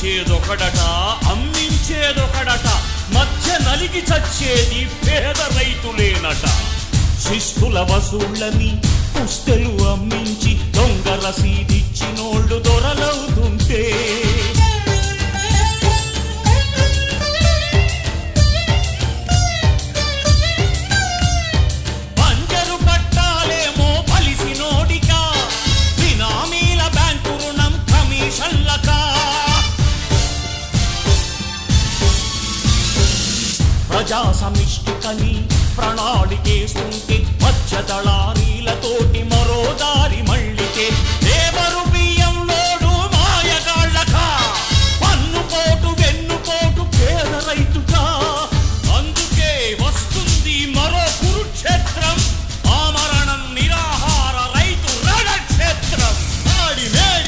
పంచేదొకడట అమ్మించేదొకడట మధ్య నలిగి చచ్చేది పేద రైతులేనట శిస్తుల వసూళ్ళని పుస్తలు అమ్మించి దొంగ రసీదిచ్చినోళ్ళు దొరలవుతుంటే పంజరు కట్టాలేమో పలిసినోడిక బినామీల బ్యాంకు రుణం కమిషన్లకా ప్రజా సమిష్టికని ప్రణాళికేస్తుంటే మధ్య దళారీలతోటి మరో దారి మళ్ళితే